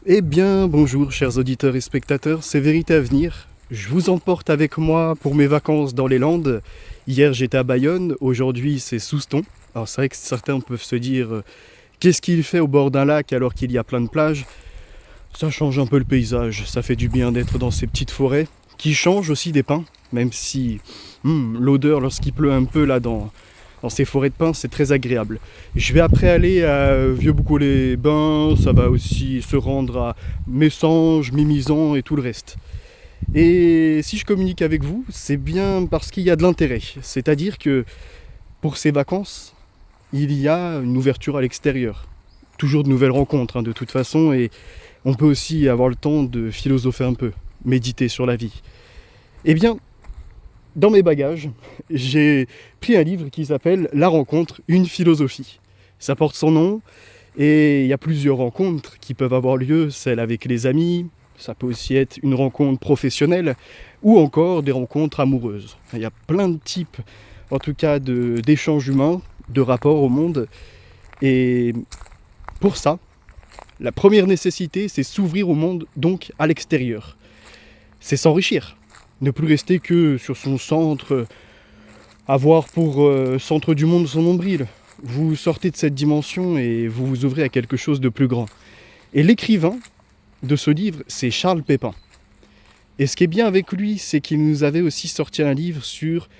Eh bien, bonjour chers auditeurs et spectateurs, c'est Vérité à venir. Je vous emporte avec moi pour mes vacances dans les Landes. Hier j'étais à Bayonne, aujourd'hui c'est Souston. Alors c'est vrai que certains peuvent se dire qu'est-ce qu'il fait au bord d'un lac alors qu'il y a plein de plages. Ça change un peu le paysage, ça fait du bien d'être dans ces petites forêts qui changent aussi des pins, même si l'odeur lorsqu'il pleut un peu là dans ces forêts de pins, c'est très agréable. Je vais après aller à Vieux-Boucau-les-Bains, ça va aussi se rendre à Messanges, Mimizan et tout le reste. Et si je communique avec vous, c'est bien parce qu'il y a de l'intérêt. C'est-à-dire que pour ces vacances, il y a une ouverture à l'extérieur. Toujours de nouvelles rencontres de toute façon, et on peut aussi avoir le temps de philosopher un peu, méditer sur la vie. Eh bien, dans mes bagages, j'ai pris un livre qui s'appelle La rencontre, une philosophie. Ça porte son nom et il y a plusieurs rencontres qui peuvent avoir lieu, celle avec les amis, ça peut aussi être une rencontre professionnelle ou encore des rencontres amoureuses. Il y a plein de types, en tout cas, d'échanges humains, de rapports au monde. Et pour ça, la première nécessité, c'est s'ouvrir au monde, donc à l'extérieur. C'est s'enrichir. Ne plus rester que sur son centre, avoir pour centre du monde son nombril. Vous sortez de cette dimension et vous vous ouvrez à quelque chose de plus grand. Et l'écrivain de ce livre, c'est Charles Pépin. Et ce qui est bien avec lui, c'est qu'il nous avait aussi sorti un livre sur,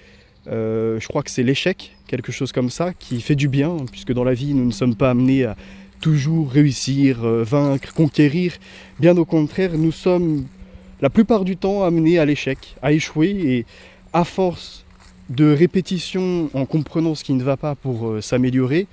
je crois que c'est l'échec, quelque chose comme ça, qui fait du bien, puisque dans la vie, nous ne sommes pas amenés à toujours réussir, vaincre, conquérir. Bien au contraire, nous sommes la plupart du temps amenés à l'échec, à échouer, et à force de répétition en comprenant ce qui ne va pas pour s'améliorer,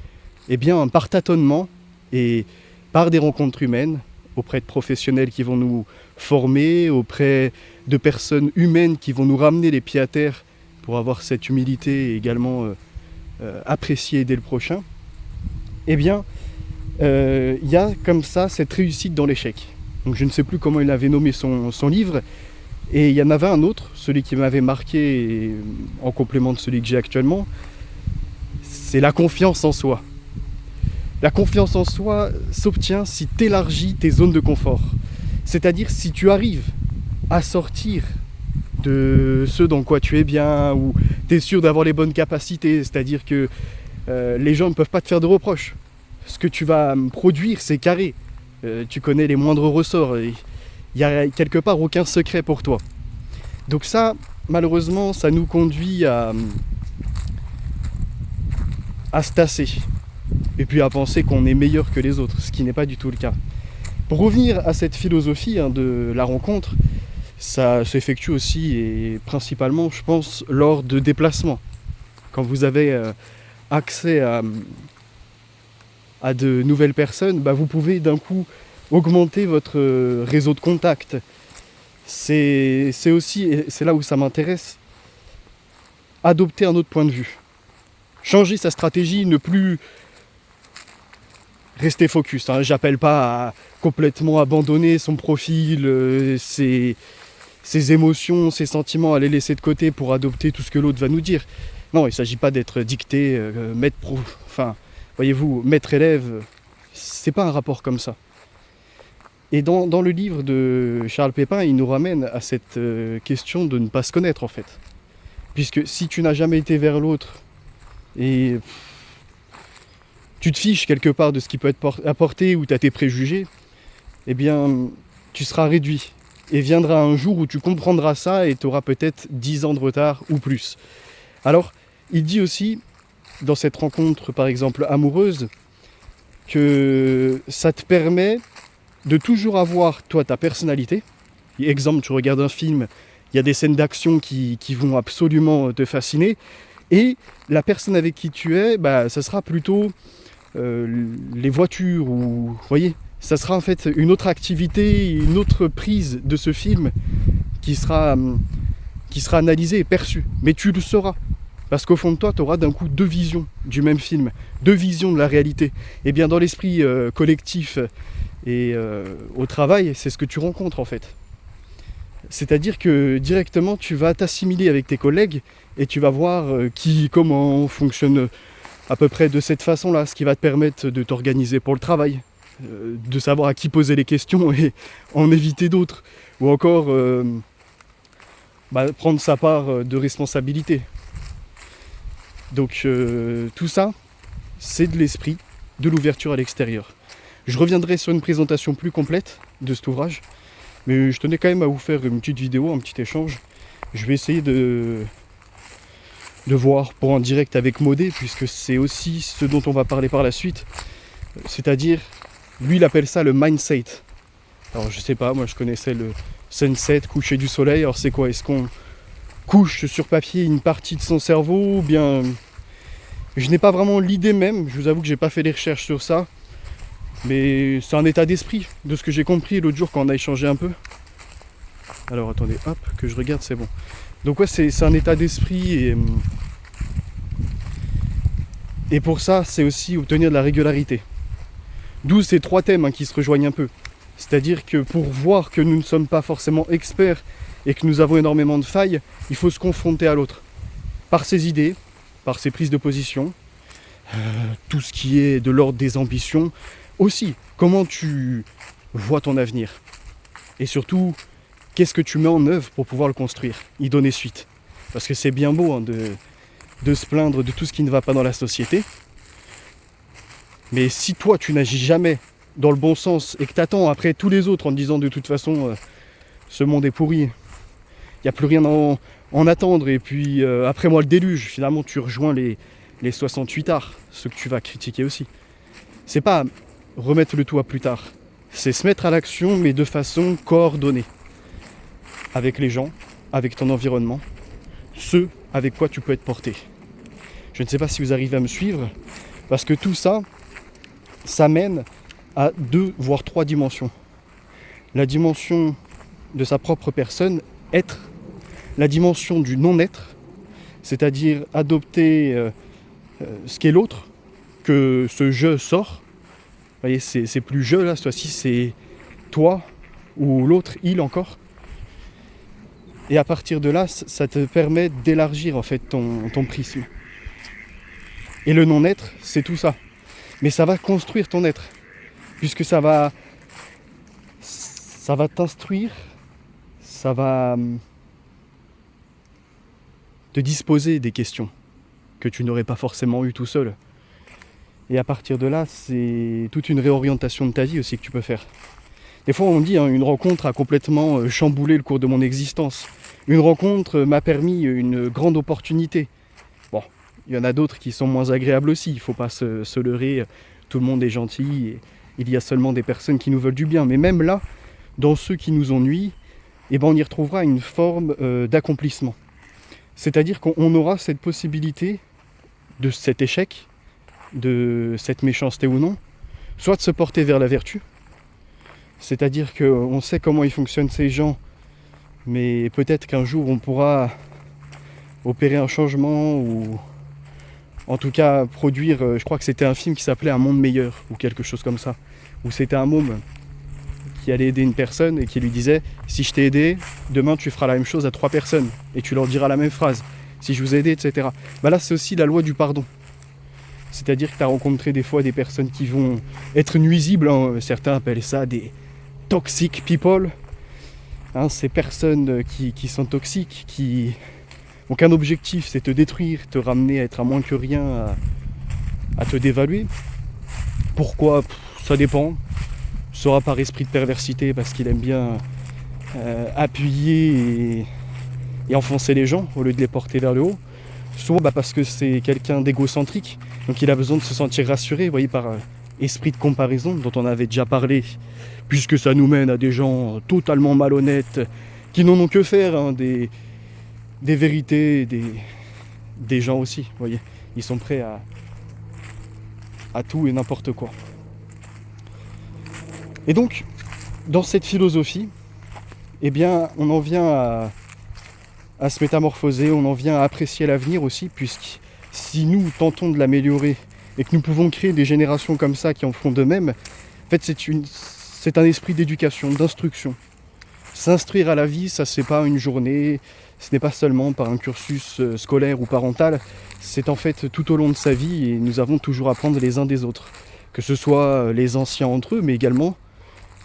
eh bien par tâtonnement et par des rencontres humaines, auprès de professionnels qui vont nous former, auprès de personnes humaines qui vont nous ramener les pieds à terre pour avoir cette humilité et également apprécier et aider le prochain, eh bien il y a comme ça cette réussite dans l'échec. Donc je ne sais plus comment il avait nommé son livre, et il y en avait un autre, celui qui m'avait marqué en complément de celui que j'ai actuellement, c'est la confiance en soi. La confiance en soi s'obtient si tu élargis tes zones de confort. C'est-à-dire si tu arrives à sortir de ce dans quoi tu es bien, ou tu es sûr d'avoir les bonnes capacités, c'est-à-dire que les gens ne peuvent pas te faire de reproches. Ce que tu vas produire, c'est carré. Tu connais les moindres ressorts. Il n'y a quelque part aucun secret pour toi. Donc ça, malheureusement, ça nous conduit à se tasser. Et puis à penser qu'on est meilleur que les autres, ce qui n'est pas du tout le cas. Pour revenir à cette philosophie de la rencontre, ça s'effectue aussi et principalement, je pense, lors de déplacements. Quand vous avez accès à de nouvelles personnes, vous pouvez d'un coup augmenter votre réseau de contacts. C'est aussi, et c'est là où ça m'intéresse, adopter un autre point de vue. Changer sa stratégie, ne plus rester focus. J'appelle pas à complètement abandonner son profil, ses émotions, ses sentiments, à les laisser de côté pour adopter tout ce que l'autre va nous dire. Non, il ne s'agit pas d'être dicté, voyez-vous, maître-élève, c'est pas un rapport comme ça. Et dans le livre de Charles Pépin, il nous ramène à cette question de ne pas se connaître en fait. Puisque si tu n'as jamais été vers l'autre et tu te fiches quelque part de ce qui peut être apporté ou tu as tes préjugés, eh bien tu seras réduit. Et viendra un jour où tu comprendras ça et tu auras peut-être 10 ans de retard ou plus. Alors, il dit aussi, dans cette rencontre par exemple amoureuse, que ça te permet de toujours avoir toi ta personnalité. Exemple, tu regardes un film, il y a des scènes d'action qui vont absolument te fasciner, et la personne avec qui tu es, ça sera plutôt les voitures, ou vous voyez, ça sera en fait une autre activité, une autre prise de ce film qui sera analysée et perçue, mais tu le sauras. Parce qu'au fond de toi, tu auras d'un coup deux visions du même film, deux visions de la réalité. Et bien dans l'esprit collectif et au travail, c'est ce que tu rencontres en fait. C'est-à-dire que directement, tu vas t'assimiler avec tes collègues et tu vas voir comment fonctionne à peu près de cette façon-là, ce qui va te permettre de t'organiser pour le travail. de savoir à qui poser les questions et en éviter d'autres. Ou encore prendre sa part de responsabilité. Donc tout ça, c'est de l'esprit, de l'ouverture à l'extérieur. Je reviendrai sur une présentation plus complète de cet ouvrage, mais je tenais quand même à vous faire une petite vidéo, un petit échange. Je vais essayer de voir pour en direct avec Modé, puisque c'est aussi ce dont on va parler par la suite. C'est-à-dire, lui il appelle ça le mindset. Alors je sais pas, moi je connaissais le sunset, coucher du soleil. Alors c'est quoi? Est-ce qu'on couche sur papier une partie de son cerveau ou bien... Je n'ai pas vraiment l'idée même, je vous avoue que j'ai pas fait des recherches sur ça. Mais c'est un état d'esprit, de ce que j'ai compris l'autre jour quand on a échangé un peu. Alors attendez, hop, que je regarde, c'est bon. Donc ouais, c'est un état d'esprit et pour ça, c'est aussi obtenir de la régularité. D'où ces trois thèmes qui se rejoignent un peu. C'est-à-dire que pour voir que nous ne sommes pas forcément experts et que nous avons énormément de failles, il faut se confronter à l'autre. Par ses idées, par ses prises de position, tout ce qui est de l'ordre des ambitions. Aussi, comment tu vois ton avenir. Et surtout, qu'est-ce que tu mets en œuvre pour pouvoir le construire, y donner suite. Parce que c'est bien beau de se plaindre de tout ce qui ne va pas dans la société. Mais si toi, tu n'agis jamais dans le bon sens et que tu attends après tous les autres en te disant de toute façon, ce monde est pourri, il n'y a plus rien à en attendre, et puis après moi le déluge, finalement tu rejoins les 68 arts, ceux que tu vas critiquer aussi. C'est pas remettre le tout à plus tard, c'est se mettre à l'action, mais de façon coordonnée. Avec les gens, avec ton environnement, ceux avec quoi tu peux être porté. Je ne sais pas si vous arrivez à me suivre, parce que tout ça, ça mène à 2 voire 3 dimensions. La dimension de sa propre personne, être, la dimension du non-être, c'est-à-dire adopter ce qu'est l'autre, que ce je sort. Vous voyez, c'est plus je là, cette fois-ci c'est toi ou l'autre, il encore. Et à partir de là, ça te permet d'élargir en fait ton prisme. Et le non-être, c'est tout ça. Mais ça va construire ton être, puisque ça va t'instruire, ça va te disposer des questions que tu n'aurais pas forcément eues tout seul. Et à partir de là, c'est toute une réorientation de ta vie aussi que tu peux faire. Des fois on dit, une rencontre a complètement chamboulé le cours de mon existence. Une rencontre m'a permis une grande opportunité. Bon, il y en a d'autres qui sont moins agréables aussi, il ne faut pas se leurrer, tout le monde est gentil, et il y a seulement des personnes qui nous veulent du bien. Mais même là, dans ceux qui nous ennuient, on y retrouvera une forme d'accomplissement. C'est-à-dire qu'on aura cette possibilité de cet échec, de cette méchanceté ou non, soit de se porter vers la vertu, c'est-à-dire qu'on sait comment ils fonctionnent ces gens, mais peut-être qu'un jour on pourra opérer un changement ou en tout cas produire, je crois que c'était un film qui s'appelait Un monde meilleur ou quelque chose comme ça, où c'était un môme qui allait aider une personne et qui lui disait « Si je t'ai aidé, demain tu feras la même chose à 3 personnes et tu leur diras la même phrase, si je vous ai aidé, etc. » Là c'est aussi la loi du pardon. C'est-à-dire que tu as rencontré des fois des personnes qui vont être nuisibles, certains appellent ça des toxic people, ces personnes qui sont toxiques, qui n'ont qu'un objectif, c'est te détruire, te ramener à être à moins que rien, à te dévaluer. Pourquoi? Ça dépend. Soit par esprit de perversité, parce qu'il aime bien appuyer et enfoncer les gens au lieu de les porter vers le haut. Soit parce que c'est quelqu'un d'égocentrique, donc il a besoin de se sentir rassuré, vous voyez, par esprit de comparaison dont on avait déjà parlé, puisque ça nous mène à des gens totalement malhonnêtes, qui n'en ont que faire, des vérités, des gens aussi, vous voyez. Ils sont prêts à tout et n'importe quoi. Et donc, dans cette philosophie, on en vient à se métamorphoser, on en vient à apprécier l'avenir aussi, puisque si nous tentons de l'améliorer et que nous pouvons créer des générations comme ça qui en feront de même, en fait c'est un esprit d'éducation, d'instruction. S'instruire à la vie, ça c'est pas une journée, ce n'est pas seulement par un cursus scolaire ou parental, c'est en fait tout au long de sa vie, et nous avons toujours à apprendre les uns des autres. que ce soit les anciens entre eux, mais également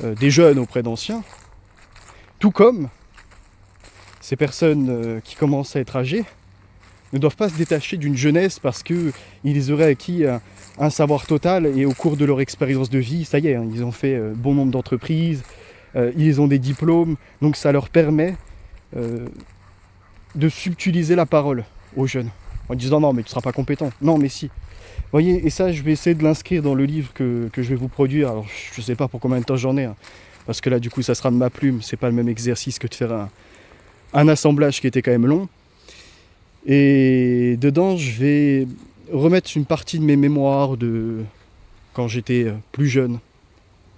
des jeunes auprès d'anciens, tout comme ces personnes qui commencent à être âgées ne doivent pas se détacher d'une jeunesse parce qu'ils auraient acquis un savoir total et au cours de leur expérience de vie, ça y est, ils ont fait bon nombre d'entreprises, ils ont des diplômes, donc ça leur permet de subtiliser la parole aux jeunes en disant non mais tu ne seras pas compétent, non mais si. Vous voyez, et ça je vais essayer de l'inscrire dans le livre que je vais vous produire. Alors je ne sais pas pour combien de temps j'en ai, parce que là du coup ça sera de ma plume, c'est pas le même exercice que de faire un assemblage qui était quand même long. Et dedans je vais remettre une partie de mes mémoires de quand j'étais plus jeune.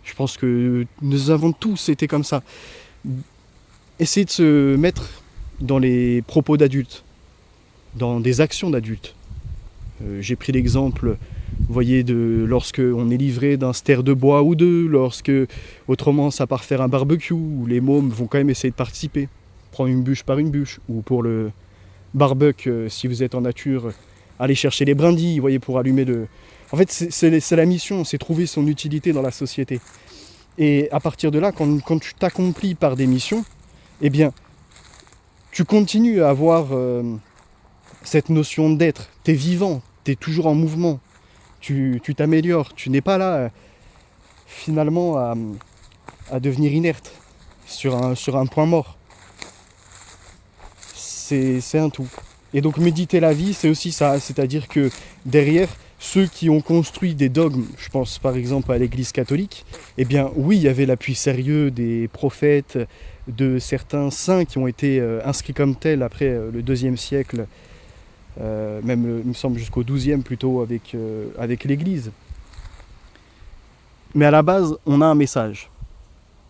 Je pense que nous avons tous été comme ça. Essayer de se mettre dans les propos d'adultes, dans des actions d'adultes. J'ai pris l'exemple, vous voyez, de lorsque on est livré d'un ster de bois ou deux, lorsque autrement ça part faire un barbecue, où les mômes vont quand même essayer de participer, prendre une bûche par une bûche, ou pour le barbecue, si vous êtes en nature, aller chercher les brindilles, vous voyez, pour allumer le... En fait, c'est la mission, c'est trouver son utilité dans la société. Et à partir de là, quand tu t'accomplis par des missions, eh bien, tu continues à avoir cette notion d'être. Tu es vivant, tu es toujours en mouvement, tu t'améliores, tu n'es pas là, finalement, à devenir inerte sur un point mort. C'est un tout. Et donc méditer la vie, c'est aussi ça, c'est-à-dire que derrière, ceux qui ont construit des dogmes, je pense par exemple à l'Église catholique, eh bien oui, il y avait l'appui sérieux des prophètes, de certains saints qui ont été inscrits comme tels après le IIe siècle, même il me semble jusqu'au XIIe plutôt avec l'Église. Mais à la base, on a un message.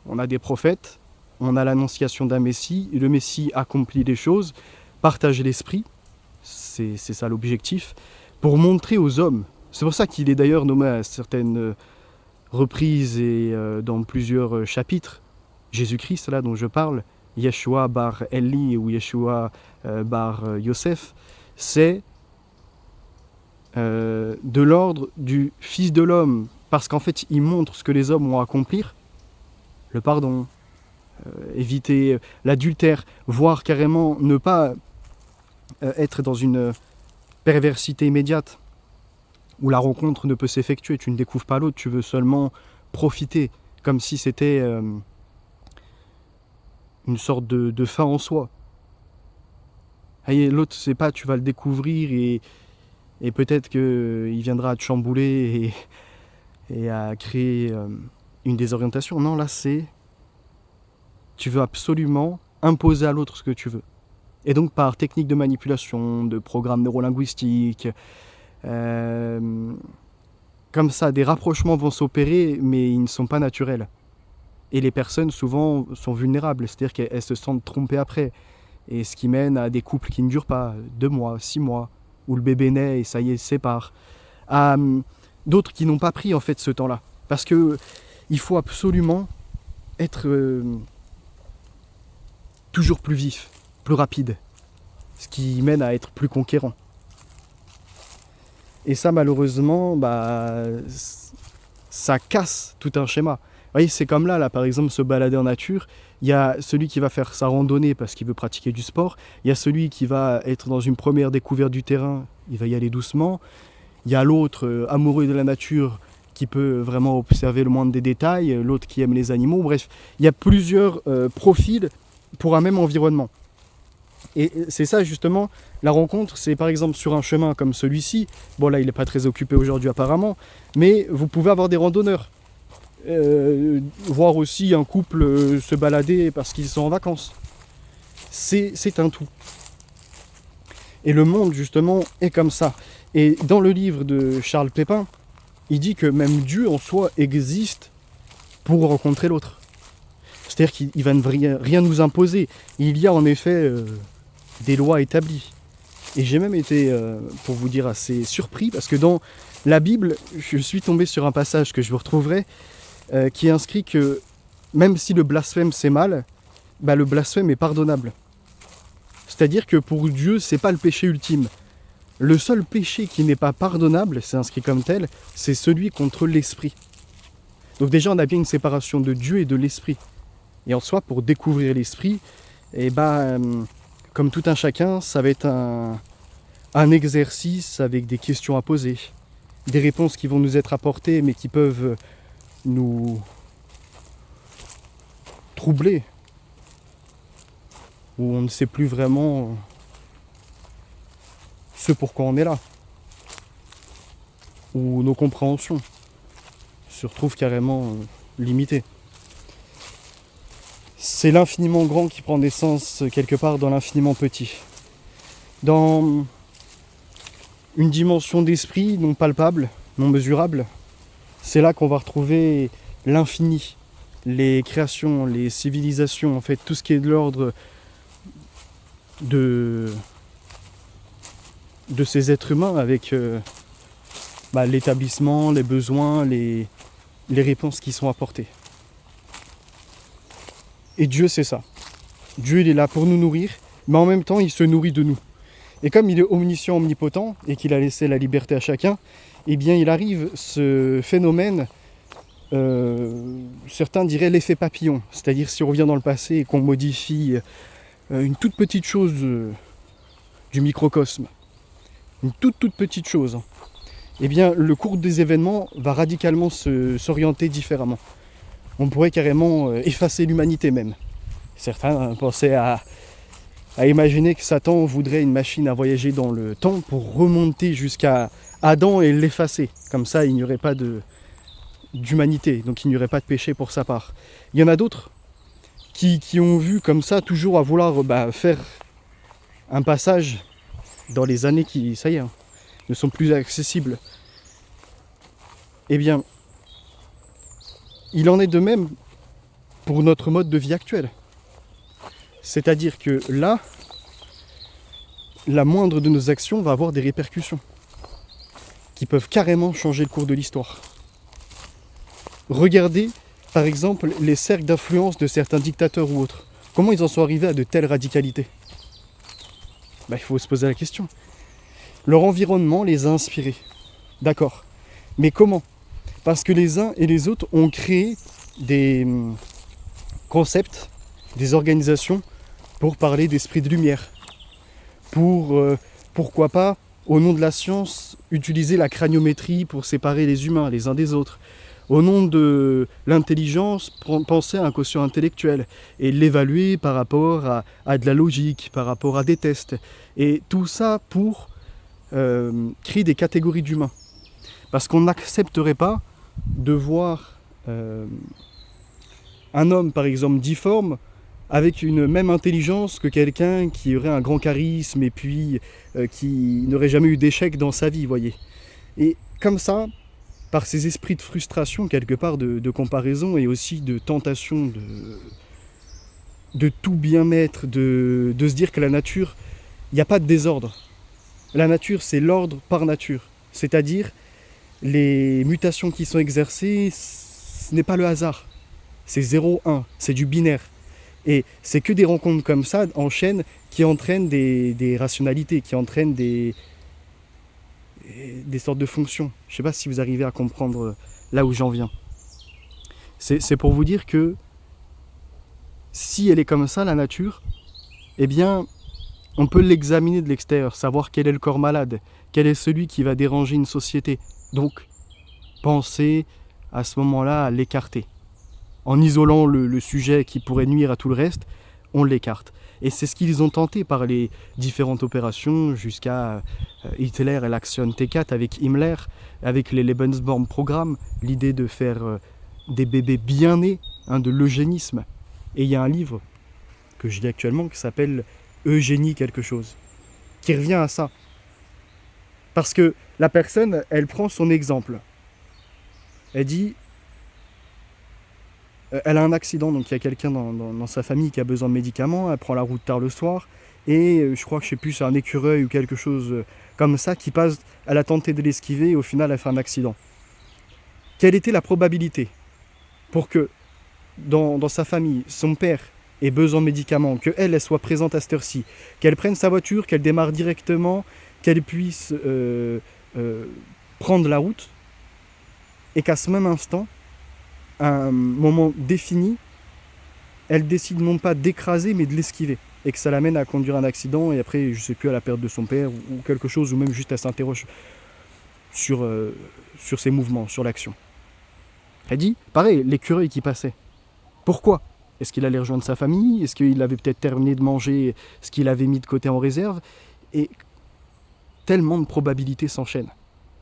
On a des prophètes, on a l'annonciation d'un Messie, et le Messie accomplit les choses, partage l'esprit, c'est ça l'objectif, pour montrer aux hommes. C'est pour ça qu'il est d'ailleurs nommé à certaines reprises et dans plusieurs chapitres, Jésus-Christ, là dont je parle, Yeshua bar Eli ou Yeshua bar Yosef, c'est de l'ordre du Fils de l'homme, parce qu'en fait, il montre ce que les hommes vont accomplir, le pardon, éviter l'adultère, voire carrément ne pas être dans une perversité immédiate, où la rencontre ne peut s'effectuer, tu ne découvres pas l'autre, tu veux seulement profiter, comme si c'était une sorte de fin en soi. Et l'autre, c'est pas, tu vas le découvrir et peut-être qu'il viendra à te chambouler et à créer une désorientation. Non, là, tu veux absolument imposer à l'autre ce que tu veux. Et donc par technique de manipulation, de programmes neurolinguistiques, comme ça, des rapprochements vont s'opérer, mais ils ne sont pas naturels. Et les personnes, souvent, sont vulnérables, c'est-à-dire qu'elles se sentent trompées après. Et ce qui mène à des couples qui ne durent pas, 2 mois, 6 mois, où le bébé naît et ça y est, se sépare. À d'autres qui n'ont pas pris, en fait, ce temps-là. Parce que il faut absolument être toujours plus vif, plus rapide, ce qui mène à être plus conquérant. Et ça, malheureusement, ça casse tout un schéma. Vous voyez, c'est comme là, par exemple, se balader en nature. Il y a celui qui va faire sa randonnée parce qu'il veut pratiquer du sport. Il y a celui qui va être dans une première découverte du terrain, il va y aller doucement. Il y a l'autre, amoureux de la nature, qui peut vraiment observer le moindre des détails. L'autre qui aime les animaux. Bref, il y a plusieurs profils pour un même environnement. Et c'est ça justement, la rencontre, c'est par exemple sur un chemin comme celui-ci, bon là il n'est pas très occupé aujourd'hui apparemment, mais vous pouvez avoir des randonneurs, voir aussi un couple se balader parce qu'ils sont en vacances. C'est un tout. Et le monde justement est comme ça. Et dans le livre de Charles Pépin, il dit que même Dieu en soi existe pour rencontrer l'autre. C'est-à-dire qu'il ne va rien nous imposer. Il y a en effet des lois établies. Et j'ai même été, pour vous dire, assez surpris, parce que dans la Bible, je suis tombé sur un passage que je vous retrouverai, qui est inscrit que même si le blasphème c'est mal, le blasphème est pardonnable. C'est-à-dire que pour Dieu, c'est pas le péché ultime. Le seul péché qui n'est pas pardonnable, c'est inscrit comme tel, c'est celui contre l'esprit. Donc déjà, on a bien une séparation de Dieu et de l'esprit. Et en soi, pour découvrir l'esprit, comme tout un chacun, ça va être un exercice avec des questions à poser, des réponses qui vont nous être apportées, mais qui peuvent nous troubler, où on ne sait plus vraiment ce pourquoi on est là, où nos compréhensions se retrouvent carrément limitées. C'est l'infiniment grand qui prend naissance quelque part dans l'infiniment petit. Dans une dimension d'esprit non palpable, non mesurable, c'est là qu'on va retrouver l'infini, les créations, les civilisations, en fait tout ce qui est de l'ordre de ces êtres humains avec l'établissement, les besoins, les réponses qui sont apportées. Et Dieu, c'est ça. Dieu, il est là pour nous nourrir, mais en même temps, il se nourrit de nous. Et comme il est omniscient, omnipotent, et qu'il a laissé la liberté à chacun, eh bien, il arrive ce phénomène, certains diraient l'effet papillon. C'est-à-dire, si on revient dans le passé et qu'on modifie une toute petite chose du microcosme, une toute petite chose, eh bien, le cours des événements va radicalement s'orienter différemment. On pourrait carrément effacer l'humanité même. Certains pensaient à imaginer que Satan voudrait une machine à voyager dans le temps pour remonter jusqu'à Adam et l'effacer. Comme ça, il n'y aurait pas d'humanité, donc il n'y aurait pas de péché pour sa part. Il y en a d'autres qui ont vu comme ça, toujours à vouloir faire un passage dans les années qui, ça y est, ne sont plus accessibles. Eh bien, il en est de même pour notre mode de vie actuel. C'est-à-dire que là, la moindre de nos actions va avoir des répercussions qui peuvent carrément changer le cours de l'histoire. Regardez, par exemple, les cercles d'influence de certains dictateurs ou autres. Comment ils en sont arrivés à de telles radicalités ? Il faut se poser la question. Leur environnement les a inspirés. D'accord. Mais comment ? Parce que les uns et les autres ont créé des concepts, des organisations pour parler d'esprit de lumière. Pourquoi pas, au nom de la science, utiliser la craniométrie pour séparer les humains les uns des autres. Au nom de l'intelligence, penser à un quotient intellectuel et l'évaluer par rapport à de la logique, par rapport à des tests. Et tout ça pour créer des catégories d'humains. Parce qu'on n'accepterait pas de voir un homme, par exemple, difforme, avec une même intelligence que quelqu'un qui aurait un grand charisme et puis qui n'aurait jamais eu d'échec dans sa vie, voyez. Et comme ça, par ces esprits de frustration, quelque part, de comparaison et aussi de tentation de tout bien mettre, de se dire que la nature, il n'y a pas de désordre. La nature, c'est l'ordre par nature. C'est-à-dire, les mutations qui sont exercées, ce n'est pas le hasard. C'est 0-1, c'est du binaire. Et c'est que des rencontres comme ça, en chaîne, qui entraînent des rationalités, qui entraînent des sortes de fonctions. Je ne sais pas si vous arrivez à comprendre là où j'en viens. C'est pour vous dire que si elle est comme ça, la nature, eh bien, on peut l'examiner de l'extérieur, savoir quel est le corps malade, quel est celui qui va déranger une société. Donc, penser à ce moment-là à l'écarter. En isolant le sujet qui pourrait nuire à tout le reste, on l'écarte. Et c'est ce qu'ils ont tenté par les différentes opérations jusqu'à Hitler et l'Action T4 avec Himmler, avec les Lebensborn Programme, l'idée de faire des bébés bien nés, de l'eugénisme. Et il y a un livre que je lis actuellement qui s'appelle Eugénie quelque chose, qui revient à ça. Parce que la personne, elle prend son exemple. Elle dit, elle a un accident, donc il y a quelqu'un dans sa famille qui a besoin de médicaments, elle prend la route tard le soir, et je crois que je sais plus, c'est un écureuil ou quelque chose comme ça qui passe, elle a tenté de l'esquiver et au final elle fait un accident. Quelle était la probabilité pour que dans sa famille, son père ait besoin de médicaments, qu'elle soit présente à cette heure-ci, qu'elle prenne sa voiture, qu'elle démarre directement, qu'elle puisse prendre la route, et qu'à ce même instant, à un moment défini, elle décide non pas d'écraser, mais de l'esquiver. Et que ça l'amène à conduire un accident, et après, je sais plus, à la perte de son père, ou quelque chose, ou même juste elle s'interroge sur ses mouvements, sur l'action. Elle dit, pareil, l'écureuil qui passait. Pourquoi ? Est-ce qu'il allait rejoindre sa famille ? Est-ce qu'il avait peut-être terminé de manger ce qu'il avait mis de côté en réserve ? Et tellement de probabilités s'enchaînent,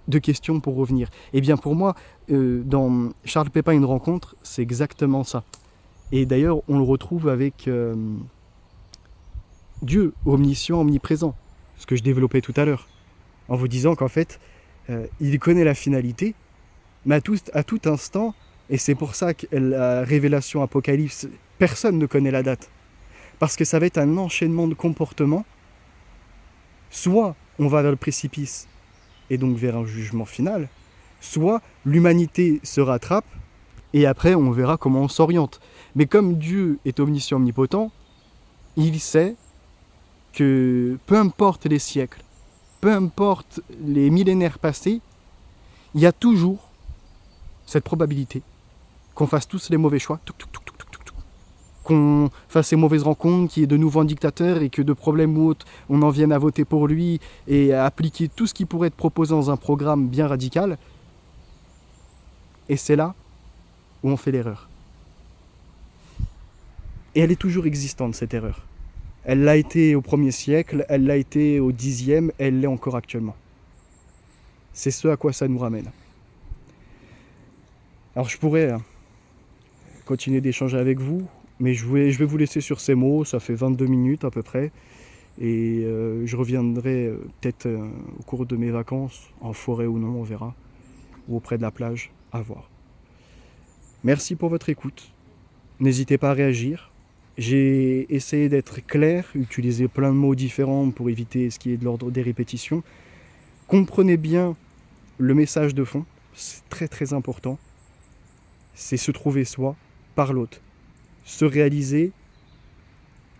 de questions pour revenir. Et bien pour moi, dans Charles Pépin, une rencontre, c'est exactement ça. Et d'ailleurs, on le retrouve avec Dieu, omniscient, omniprésent, ce que je développais tout à l'heure, en vous disant qu'en fait, il connaît la finalité, mais à tout instant, et c'est pour ça que la révélation Apocalypse, personne ne connaît la date, parce que ça va être un enchaînement de comportements. Soit on va vers le précipice, et donc vers un jugement final, soit l'humanité se rattrape, et après on verra comment on s'oriente. Mais comme Dieu est omniscient, omnipotent, il sait que peu importe les siècles, peu importe les millénaires passés, il y a toujours cette probabilité qu'on fasse tous les mauvais choix, qu'on fasse ces mauvaises rencontres, qu'il y ait de nouveau un dictateur et que de problème ou autre, on en vienne à voter pour lui et à appliquer tout ce qui pourrait être proposé dans un programme bien radical. Et c'est là où on fait l'erreur. Et elle est toujours existante, cette erreur. Elle l'a été au 1er siècle, elle l'a été au 10e, elle l'est encore actuellement. C'est ce à quoi ça nous ramène. Alors je pourrais continuer d'échanger avec vous, mais je vais vous laisser sur ces mots, ça fait 22 minutes à peu près, et je reviendrai peut-être au cours de mes vacances, en forêt ou non, on verra, ou auprès de la plage, à voir. Merci pour votre écoute, n'hésitez pas à réagir. J'ai essayé d'être clair, utiliser plein de mots différents pour éviter ce qui est de l'ordre des répétitions. Comprenez bien le message de fond, c'est très très important. C'est se trouver soi par l'autre. Se réaliser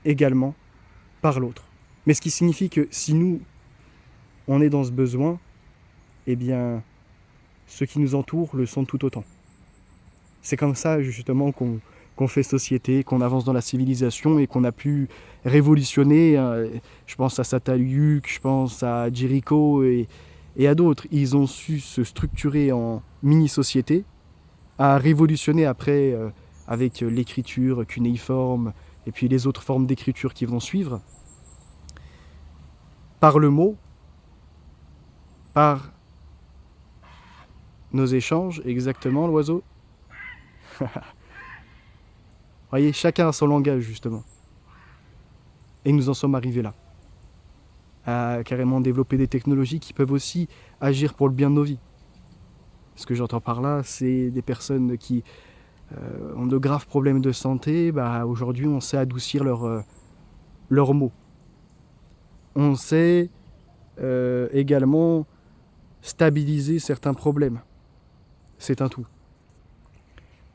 également par l'autre. Mais ce qui signifie que si nous, on est dans ce besoin, eh bien, ceux qui nous entourent le sont tout autant. C'est comme ça justement qu'on fait société, qu'on avance dans la civilisation et qu'on a pu révolutionner. Je pense à Satalyuk, je pense à Jericho et à d'autres. Ils ont su se structurer en mini-société, à révolutionner après avec l'écriture cunéiforme et puis les autres formes d'écriture qui vont suivre, par le mot, par nos échanges, exactement l'oiseau. Voyez, chacun a son langage justement. Et nous en sommes arrivés là, à carrément développer des technologies qui peuvent aussi agir pour le bien de nos vies. Ce que j'entends par là, c'est des personnes qui ont de graves problèmes de santé. Aujourd'hui, on sait adoucir leurs maux. On sait également stabiliser certains problèmes. C'est un tout.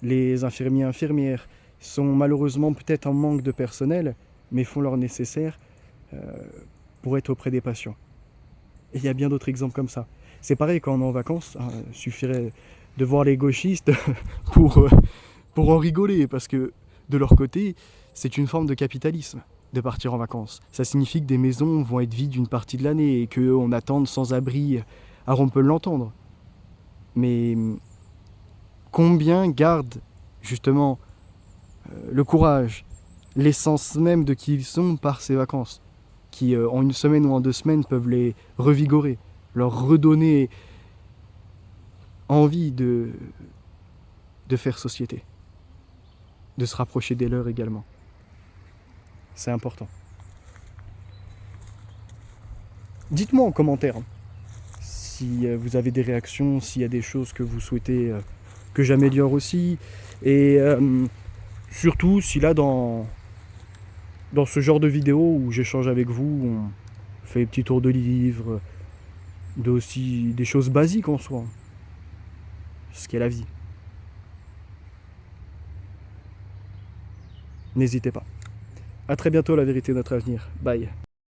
Les infirmiers, infirmières sont malheureusement peut-être en manque de personnel, mais font leur nécessaire pour être auprès des patients. Et il y a bien d'autres exemples comme ça. C'est pareil quand on est en vacances, il suffirait de voir les gauchistes pour en rigoler, parce que de leur côté, c'est une forme de capitalisme de partir en vacances. Ça signifie que des maisons vont être vides une partie de l'année et qu'on attende sans abri. Alors on peut l'entendre. Mais combien gardent justement le courage, l'essence même de qui ils sont par ces vacances, qui en une semaine ou en 2 semaines peuvent les revigorer, leur redonner envie de faire société, de se rapprocher des leurs également. C'est important. Dites-moi en commentaire si vous avez des réactions, s'il y a des choses que vous souhaitez que j'améliore aussi, et surtout si là dans ce genre de vidéo où j'échange avec vous, on fait des petits tours de livres, aussi des choses basiques en soi, ce qu'est la vie. N'hésitez pas. A très bientôt, la vérité est notre avenir. Bye.